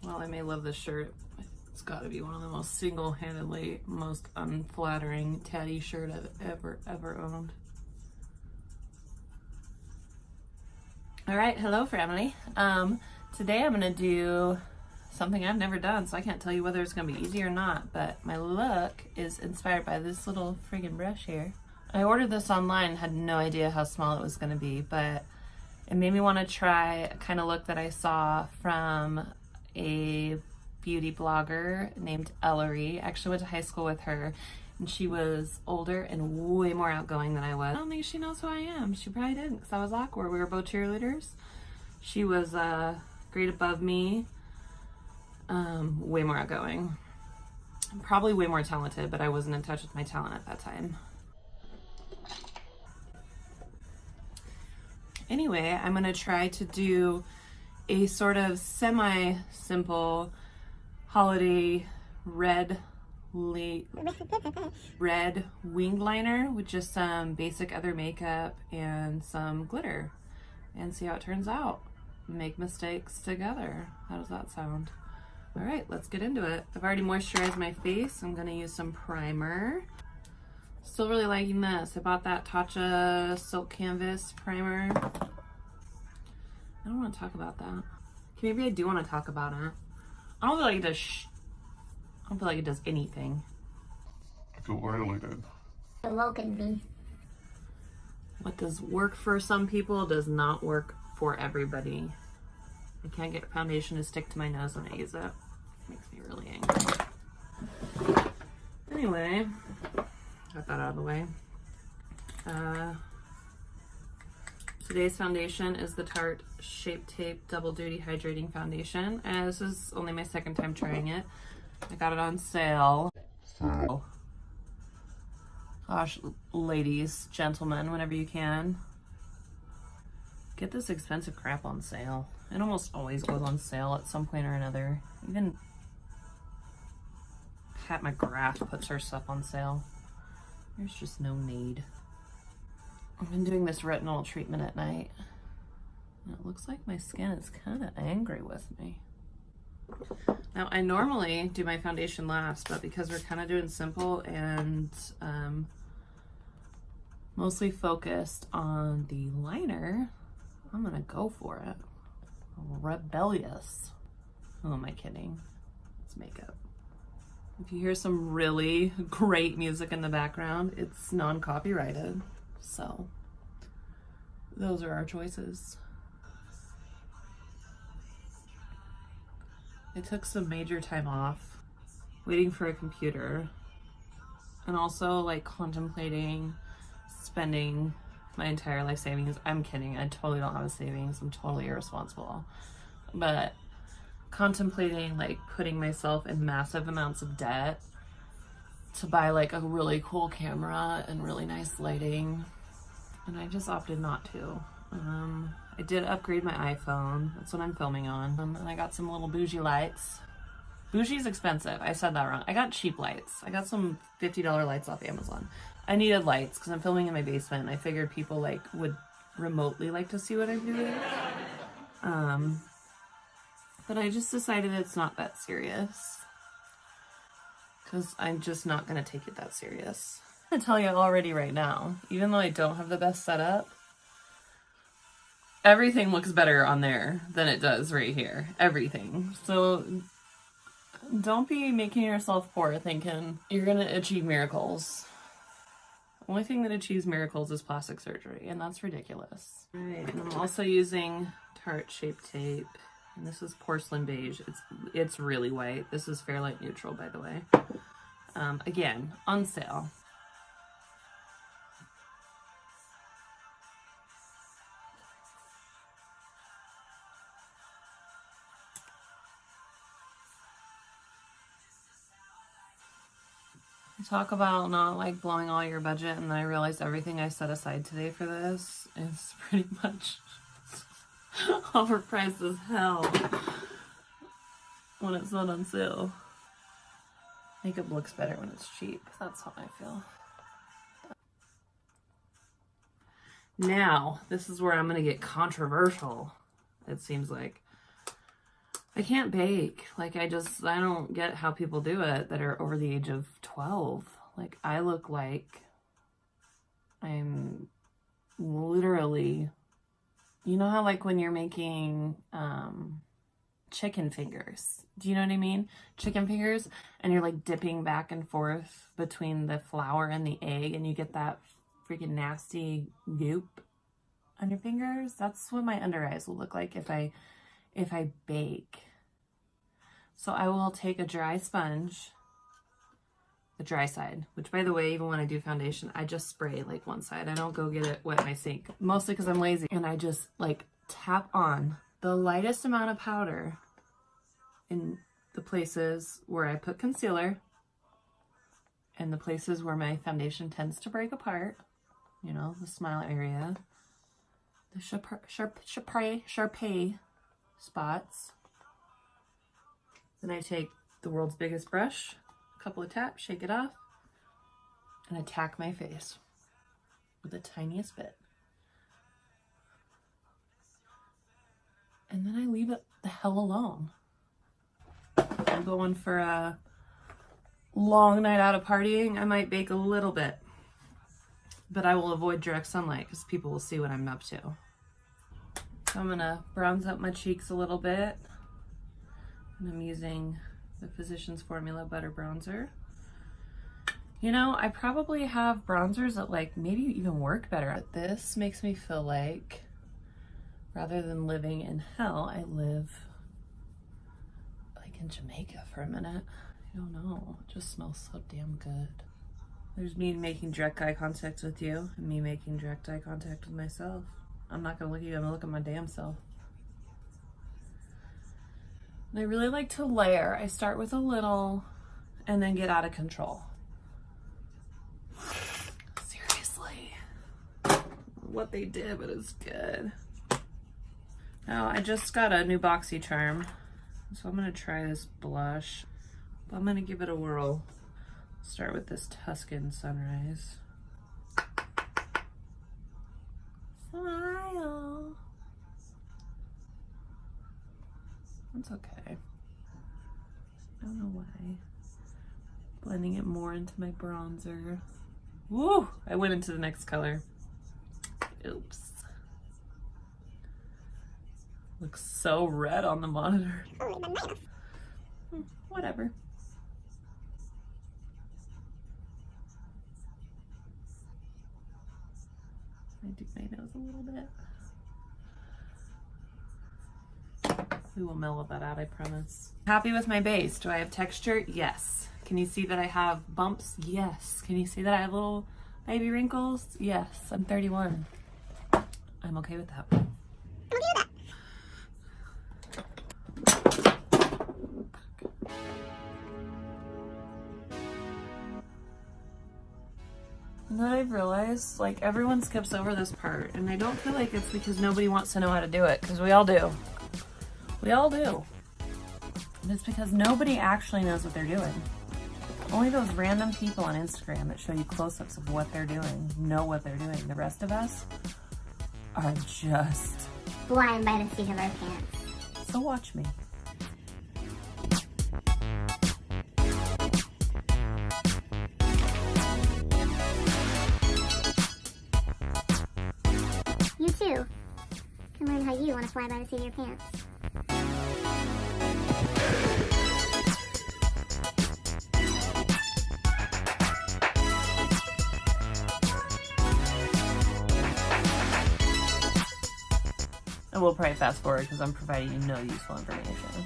Well, I may love this shirt. It's got to be one of the most single-handedly most unflattering tatty shirt I've ever owned. All right, hello family. Today I'm gonna do something I've never done, so I can't tell you whether it's gonna be easy or not, but my look is inspired by this little friggin' brush here. I ordered this online, had no idea how small it was gonna be, but it made me want to try a kind of look that I saw from a beauty blogger named Ellaries. I actually went to high school with her, and she was older and way more outgoing than I was. I don't think she knows who I am. She probably didn't, because I was awkward. We were both cheerleaders. She was a grade above me, way more outgoing. Probably way more talented, but I wasn't in touch with my talent at that time. Anyway, I'm gonna try to do a sort of semi-simple holiday red winged liner with just some basic other makeup and some glitter, and see how it turns out. Make mistakes together. How does that sound? All right, let's get into it. I've already moisturized my face. I'm gonna use some primer. Still really liking this. I bought that Tatcha Silk Canvas primer. I don't want to talk about that. Maybe I do want to talk about it. I don't feel like it does I don't feel like it does anything. I feel violated. Awoken me. What does work for some people does not work for everybody. I can't get foundation to stick to my nose when I use it. It makes me really angry. Anyway, got that out of the way. Today's foundation is the Tarte Shape Tape Double Duty Hydrating Foundation. And this is only my second time trying it. I got it on sale. Gosh, ladies, gentlemen, whenever you can, get this expensive crap on sale. It almost always goes on sale at some point or another. Even Pat McGrath puts her stuff on sale. There's just no need. I've been doing this retinol treatment at night, and it looks like my skin is kind of angry with me. Now, I normally do my foundation last, but because we're kind of doing simple and mostly focused on the liner, I'm gonna go for it. Rebellious. Who am I kidding? It's makeup. If you hear some really great music in the background, it's non-copyrighted. So those are our choices. I took some major time off waiting for a computer, and also like contemplating spending my entire life savings. I'm kidding, I totally don't have a savings. I'm totally irresponsible. But contemplating like putting myself in massive amounts of debt to buy like a really cool camera and really nice lighting, and I just opted not to. I did upgrade my iPhone. That's what I'm filming on. And I got some little bougie lights. Bougie's expensive. I said that wrong. I got cheap lights. I got some $50 lights off Amazon. I needed lights because I'm filming in my basement, and I figured people like would remotely like to see what I'm doing. But I just decided it's not that serious, because I'm just not going to take it that serious. I'm going to tell you already right now, even though I don't have the best setup, everything looks better on there than it does right here. Everything. So don't be making yourself poor thinking you're going to achieve miracles. The only thing that achieves miracles is plastic surgery, and that's ridiculous. All right, and I'm also using Tarte Shape Tape. And this is porcelain beige. It's really white. This is Fairlight Neutral, by the way. Again, on sale. I talk about not like blowing all your budget, and then I realized everything I set aside today for this is pretty much overpriced as hell when it's not on sale. Makeup looks better when it's cheap. That's how I feel. Now, this is where I'm gonna get controversial, it seems like. I can't bake. Like, I don't get how people do it that are over the age of 12. Like, I look like I'm literally, you know how like when you're making chicken fingers, do you know what I mean? Chicken fingers, and you're like dipping back and forth between the flour and the egg, and you get that freaking nasty goop on your fingers. That's what my under eyes will look like if I bake. So I will take a dry sponge, the dry side, which by the way, even when I do foundation, I just spray like one side. I don't go get it wet in my sink, mostly because I'm lazy. And I just like tap on the lightest amount of powder in the places where I put concealer and the places where my foundation tends to break apart. You know, the smile area, the Sharpay spots. Then I take the world's biggest brush, a couple of taps, shake it off, and attack my face with the tiniest bit. And then I leave it the hell alone. I'm going for a long night out of partying. I might bake a little bit, but I will avoid direct sunlight because people will see what I'm up to. So I'm gonna bronze up my cheeks a little bit. And I'm using the Physicians Formula Butter Bronzer. You know, I probably have bronzers that like maybe even work better. But this makes me feel like rather than living in hell, I live like in Jamaica for a minute. I don't know, it just smells so damn good. There's me making direct eye contact with you and me making direct eye contact with myself. I'm not gonna look at you, I'm gonna look at my damn self. And I really like to layer. I start with a little and then get out of control. Seriously. What they did, but it's good. Now, I just got a new BoxyCharm, so I'm gonna try this blush. I'm gonna give it a whirl. Start with this Tuscan Sunrise. Smile. It's okay. I don't know why. Blending it more into my bronzer. Woo! I went into the next color. Oops. Looks so red on the monitor. Whatever. I do my nose a little bit. We will mellow that out, I promise. Happy with my base. Do I have texture? Yes. Can you see that I have bumps? Yes. Can you see that I have little baby wrinkles? Yes. I'm 31. I'm okay with that. And then I've realized, like, everyone skips over this part, and I don't feel like it's because nobody wants to know how to do it, because we all do. We all do. And it's because nobody actually knows what they're doing. Only those random people on Instagram that show you close-ups of what they're doing know what they're doing. The rest of us are just flying by the seat of our pants. So watch me. You too can learn how you want to fly by the seat of your pants. And we'll probably fast forward because I'm providing you no useful information.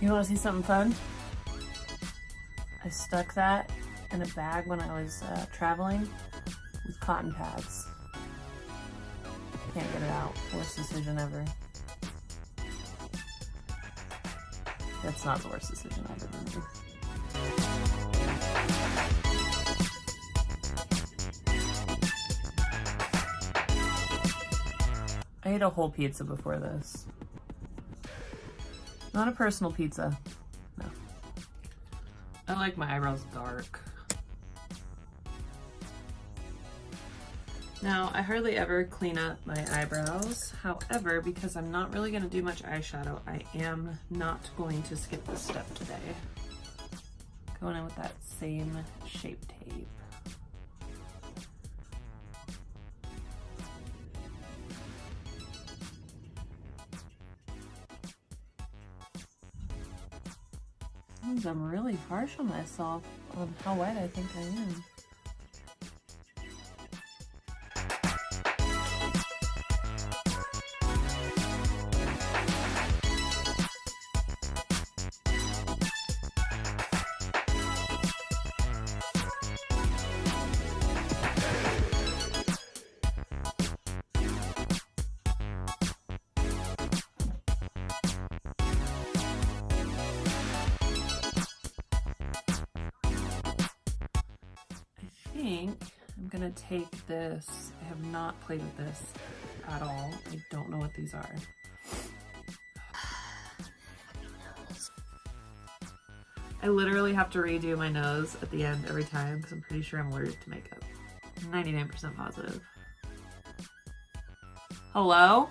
You want to see something fun? I stuck that in a bag when I was traveling with cotton pads. Can't get it out. Worst decision ever. That's not the worst decision I've ever made. I ate a whole pizza before this. Not a personal pizza. No. I like my eyebrows dark. Now, I hardly ever clean up my eyebrows. However, because I'm not really going to do much eyeshadow, I am not going to skip this step today. Going in with that same Shape Tape. I'm really harsh on myself on how white I think I am. I'm gonna take this. I have not played with this at all. I don't know what these are. I literally have to redo my nose at the end every time because I'm pretty sure I'm allergic to makeup. 99% positive. Hello?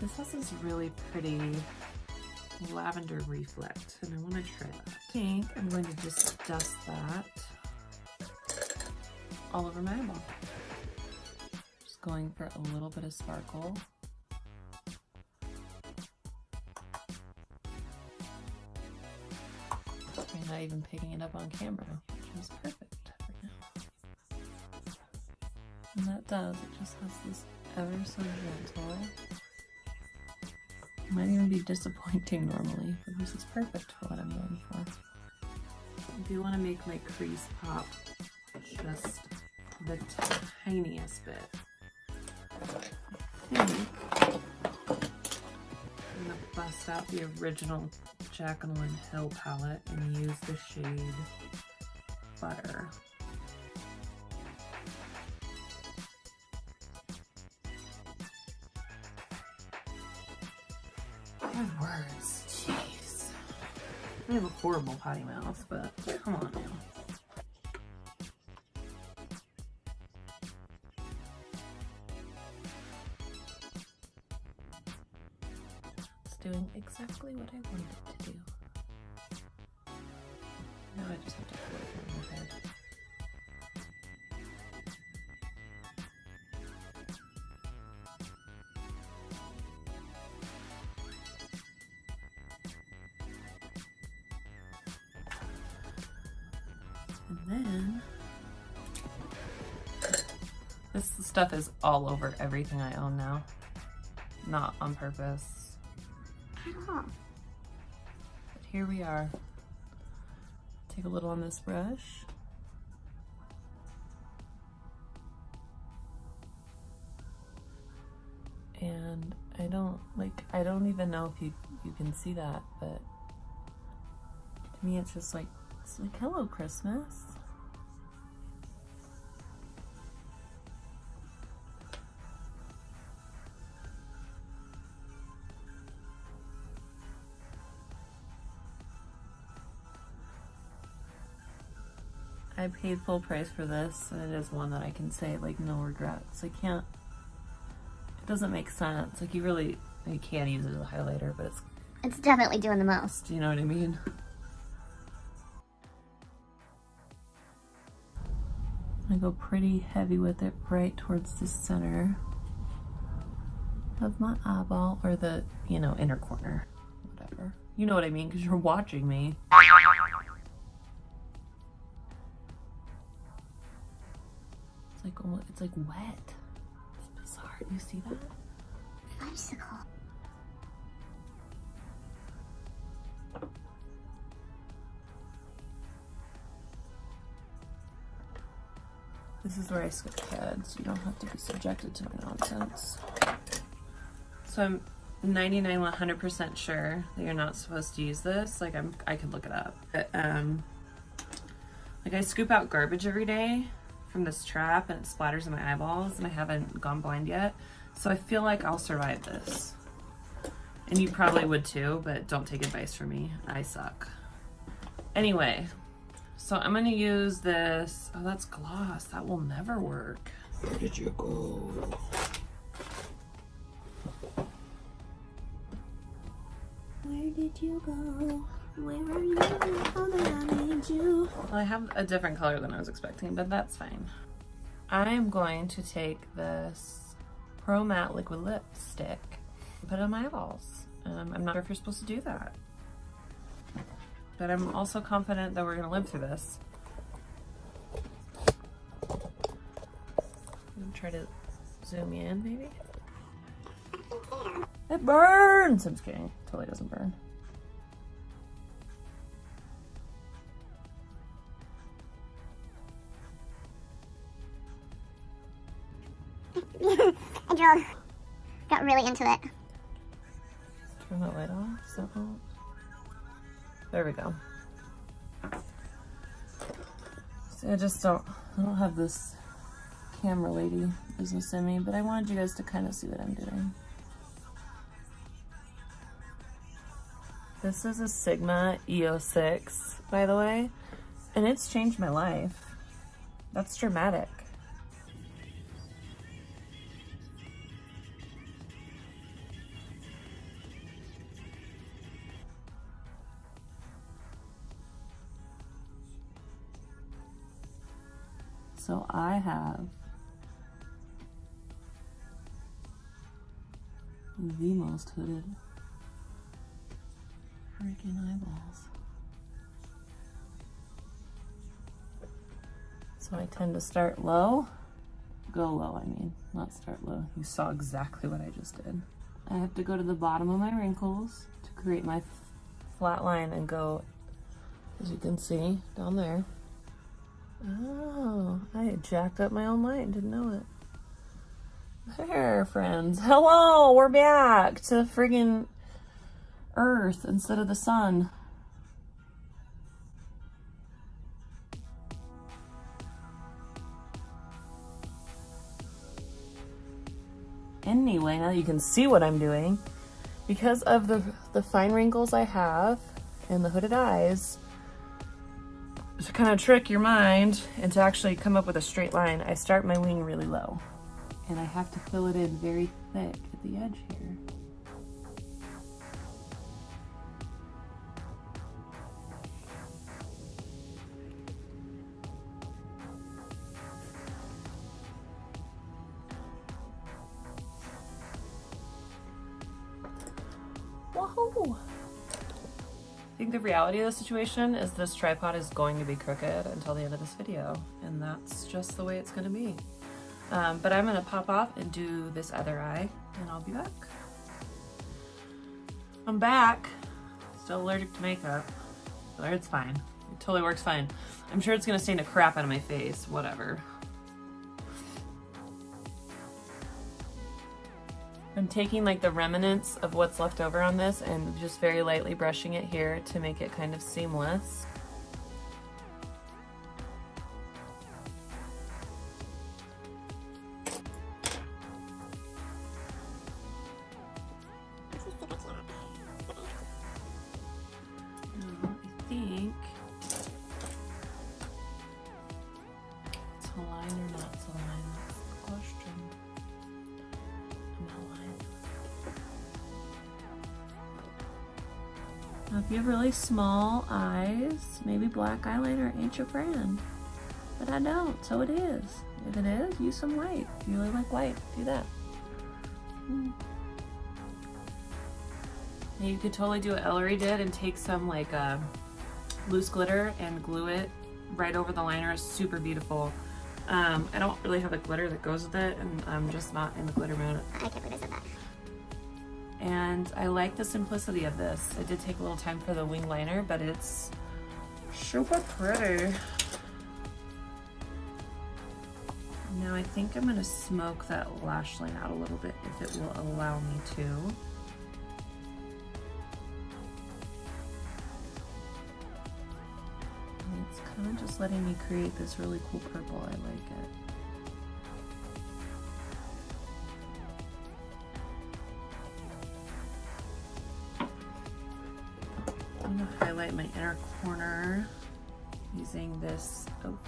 This has this really pretty lavender reflect, and I want to try that. I think I'm going to just dust that all over my eyeball. Just going for a little bit of sparkle. I'm not even picking it up on camera, which is perfect right now. And that does, it just has this ever so gentle. Might even be disappointing normally, but this is perfect for what I'm going for. I do want to make my crease pop just the tiniest bit. I think I'm going to bust out the original Jacqueline Hill palette and use the shade Butter. Good words, jeez. I have a horrible potty mouth, but come on now. It's doing exactly what I wanted it to do. Now I just have to pull it from my head. And then this stuff is all over everything I own now. Not on purpose. Oh. But here we are. Take a little on this brush. And I don't even know if you can see that, but to me it's just like, it's like, hello, Christmas. I paid full price for this, and it is one that I can say, like, no regrets. I can't, it doesn't make sense. Like, you can use it as a highlighter, but It's definitely doing the most. do you know what I mean? I go pretty heavy with it right towards the center of my eyeball, or the, inner corner, whatever. You know what I mean, because you're watching me. It's like wet. It's bizarre. You see that? Bicycle. The This is where I skip ahead, so you don't have to be subjected to my nonsense. So I'm 99, 100% sure that you're not supposed to use this. Like I could look it up. But, like I scoop out garbage every day from this trap and it splatters in my eyeballs and I haven't gone blind yet. So I feel like I'll survive this. And you probably would too, but don't take advice from me. I suck. Anyway, so I'm gonna use this. Oh, that's gloss. That will never work. Where did you go? Where did you go? Where are you? Oh, I need you. Well, I have a different color than I was expecting, but that's fine. I'm going to take this Pro Matte Liquid Lipstick and put it on my eyeballs. I'm not sure if you're supposed to do that. But I'm also confident that we're gonna live through this. I'm gonna try to zoom in, maybe. It burns! I'm just kidding. It totally doesn't burn. Angel got really into it. Turn that light off. So, there we go. See, I don't have this camera lady business in me, but I wanted you guys to kind of see what I'm doing. This is a Sigma EO6, by the way, and it's changed my life. That's dramatic. So I have the most hooded freaking eyeballs. So I tend to start low, go low, I mean, not start low. You saw exactly what I just did. I have to go to the bottom of my wrinkles to create my flat line and go, as you can see, down there. Oh, I had jacked up my own light and didn't know it. There, friends. Hello, we're back to friggin' Earth instead of the sun. Anyway, now you can see what I'm doing. Because of the fine wrinkles I have and the hooded eyes, to kind of trick your mind and to actually come up with a straight line, I start my wing really low. And I have to fill it in very thick at the edge here. Whoa! I think the reality of the situation is this tripod is going to be crooked until the end of this video, and that's just the way it's going to be. But I'm going to pop off and do this other eye, and I'll be back. I'm back. Still allergic to makeup, but it's fine. It totally works fine. I'm sure it's going to stain the crap out of my face. Whatever. I'm taking like the remnants of what's left over on this and just very lightly brushing it here to make it kind of seamless. I think it's a line or not a line, that's the question. Now, if you have really small eyes, maybe black eyeliner ain't your friend. But I don't, so it is. If it is, use some white. If you really like white, do that. Now you could totally do what Ellery did and take some like loose glitter and glue it right over the liner. It's super beautiful. I don't really have the glitter that goes with it, and I'm just not in the glitter mood. I can't believe I said that. And I like the simplicity of this. It did take a little time for the wing liner, but it's super pretty. I think I'm gonna smoke that lash line out a little bit if it will allow me to. And it's kind of just letting me create this really cool purple. I like it. I'm gonna highlight my inner corner using this ochre.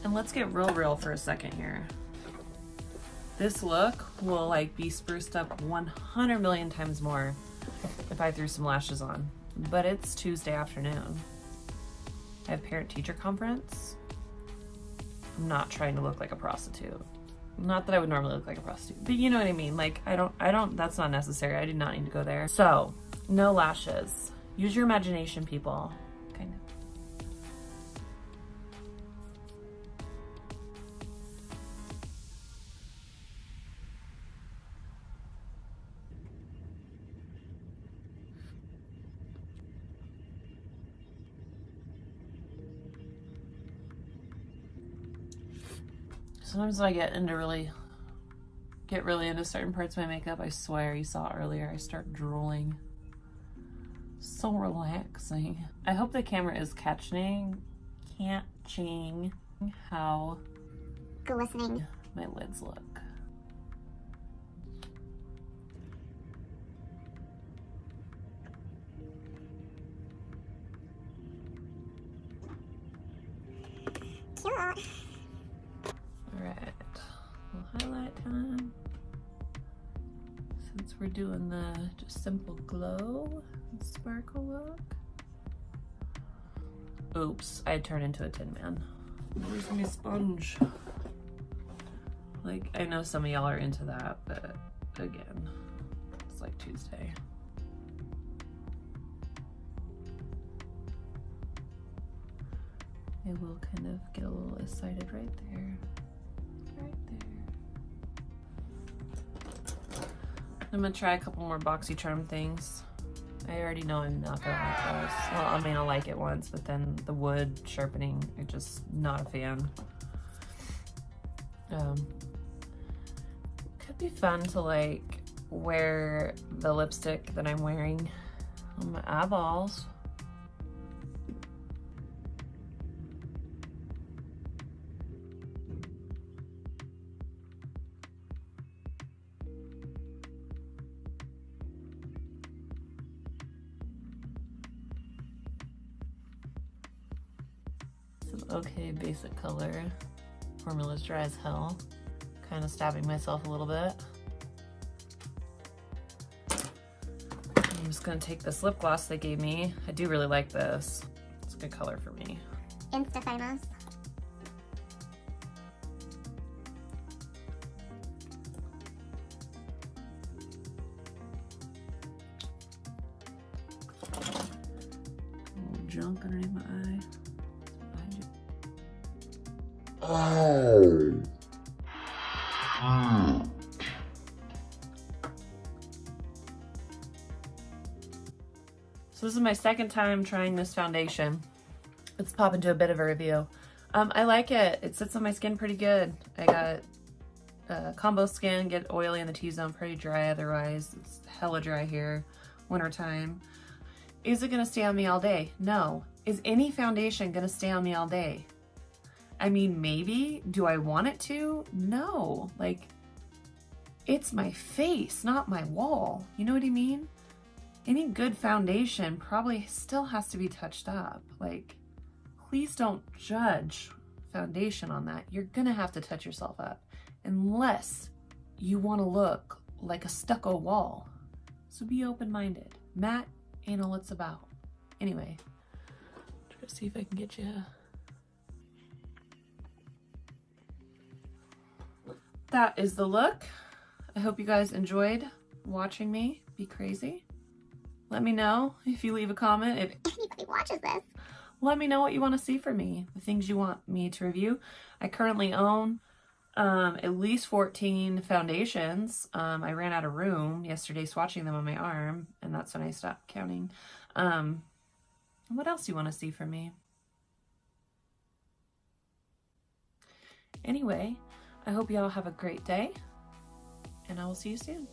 And let's get real for a second here. This look will like be spruced up 100 million times more if I threw some lashes on, but it's Tuesday afternoon. I have parent-teacher conference. I'm not trying to look like a prostitute. Not that I would normally look like a prostitute, but you know what I mean? Like, I don't, that's not necessary. I do not need to go there. So, no lashes. Use your imagination, people. Kind of. Sometimes when I get really into certain parts of my makeup, I swear, you saw earlier, I start drooling. So relaxing. I hope the camera is catching how glistening my lids look. Cute. Alright, little highlight time. Since we're doing the just simple glow and sparkle look. Oops, I turned into a Tin Man. Where's my sponge? Like, I know some of y'all are into that, but again, it's like Tuesday. I will kind of get a little excited right there. Right there. I'm gonna try a couple more BoxyCharm things. I already know I'm not gonna like those. Well, I mean, I'll like it once, but then the wood sharpening, I'm just not a fan. Could be fun to like wear the lipstick that I'm wearing on my eyeballs. Okay, basic color. Formula's dry as hell. Kind of stabbing myself a little bit. I'm just gonna take this lip gloss they gave me. I do really like this. It's a good color for me. Insta famous. Little junk underneath my eye. Oh. So this is my second time trying this foundation. Let's pop into a bit of a review. I like it. It sits on my skin pretty good. I got combo skin, get oily in the T-zone, pretty dry otherwise. It's hella dry here, wintertime. Is it gonna stay on me all day? No. Is any foundation gonna stay on me all day? I mean, maybe. Do I want it to? No. Like, it's my face, not my wall. You know what I mean? Any good foundation probably still has to be touched up. Like, please don't judge foundation on that. You're gonna have to touch yourself up unless you want to look like a stucco wall. So be open-minded. Matte ain't all it's about. Anyway, try to see if I can get you that is the look. I hope you guys enjoyed watching me be crazy. Let me know if you leave a comment. If Anybody watches this. let me know what you want to see from me, the things you want me to review. I currently own at least 14 foundations. I ran out of room yesterday swatching them on my arm, and that's when I stopped counting. What else do you want to see from me? Anyway, I hope y'all have a great day, and I will see you soon.